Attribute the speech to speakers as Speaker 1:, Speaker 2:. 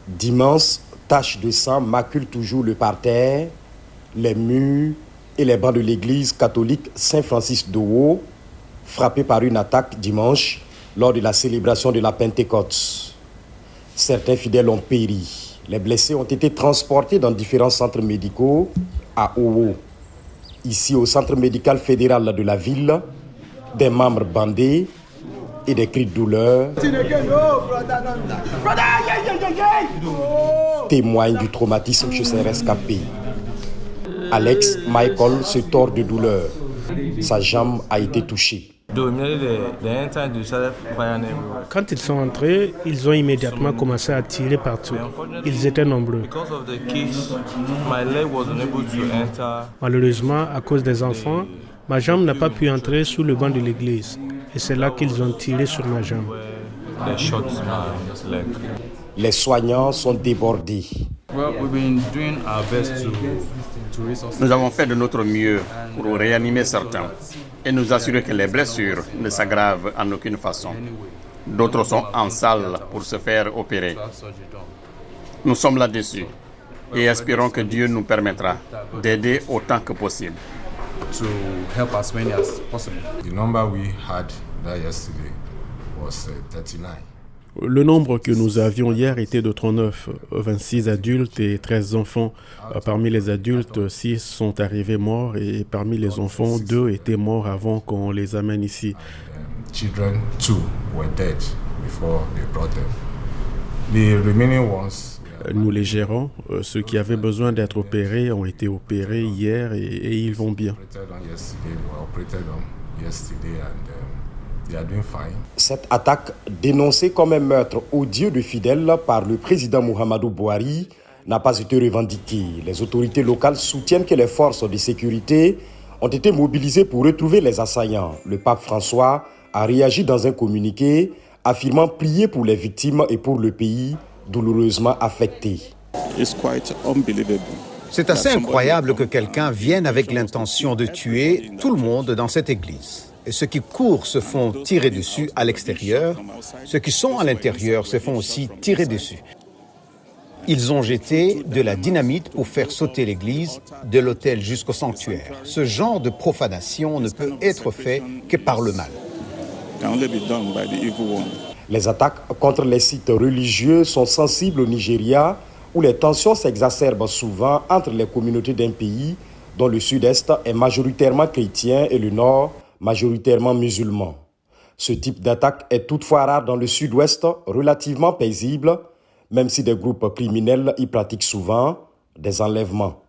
Speaker 1: D'immenses taches de sang maculent toujours le parterre, les murs et les bancs de l'église catholique Saint-Francis d'Owo, frappés par une attaque dimanche lors de la célébration de la Pentecôte. Certains fidèles ont péri. Les blessés ont été transportés dans différents centres médicaux à Owo. Ici, au centre médical fédéral de la ville, des membres bandés et des cris de douleur témoignent du traumatisme chez ces rescapés. Alex Michael se tord de douleur. Sa jambe a été touchée.
Speaker 2: Quand ils sont entrés, ils ont immédiatement commencé à tirer partout. Ils étaient nombreux. Malheureusement, à cause des enfants, ma jambe n'a pas pu entrer sous le banc de l'église. Et c'est là qu'ils ont tiré sur ma jambe.
Speaker 1: Les soignants sont débordés.
Speaker 3: Nous avons fait de notre mieux pour réanimer certains et nous assurer que les blessures ne s'aggravent en aucune façon. D'autres sont en salle pour se faire opérer. Nous sommes là-dessus et espérons que Dieu nous permettra d'aider autant que possible.
Speaker 4: The number we had that yesterday was 39.
Speaker 2: Le nombre que nous avions hier était de 39, 26 adultes et 13 enfants. Parmi les adultes, 6 sont arrivés morts et parmi les enfants, 2 étaient morts avant qu'on les amène ici.
Speaker 4: Children, 2 were dead before they brought them. The remaining ones.
Speaker 2: Nous les gérons. Ceux qui avaient besoin d'être opérés ont été opérés hier et ils vont bien.
Speaker 1: Cette attaque, dénoncée comme un meurtre odieux de fidèles par le président Muhammadu Buhari, n'a pas été revendiquée. Les autorités locales soutiennent que les forces de sécurité ont été mobilisées pour retrouver les assaillants. Le pape François a réagi dans un communiqué, affirmant prier pour les victimes et pour le pays douloureusement affecté.
Speaker 5: C'est assez incroyable que quelqu'un vienne avec l'intention de tuer tout le monde dans cette église. Et ceux qui courent se font tirer dessus à l'extérieur. Ceux qui sont à l'intérieur se font aussi tirer dessus. Ils ont jeté de la dynamite pour faire sauter l'église, de l'autel jusqu'au sanctuaire. Ce genre de profanation ne peut être fait que par le mal.
Speaker 1: Les attaques contre les sites religieux sont sensibles au Nigeria, où les tensions s'exacerbent souvent entre les communautés d'un pays dont le sud-est est majoritairement chrétien et le nord majoritairement musulman. Ce type d'attaque est toutefois rare dans le sud-ouest, relativement paisible, même si des groupes criminels y pratiquent souvent des enlèvements.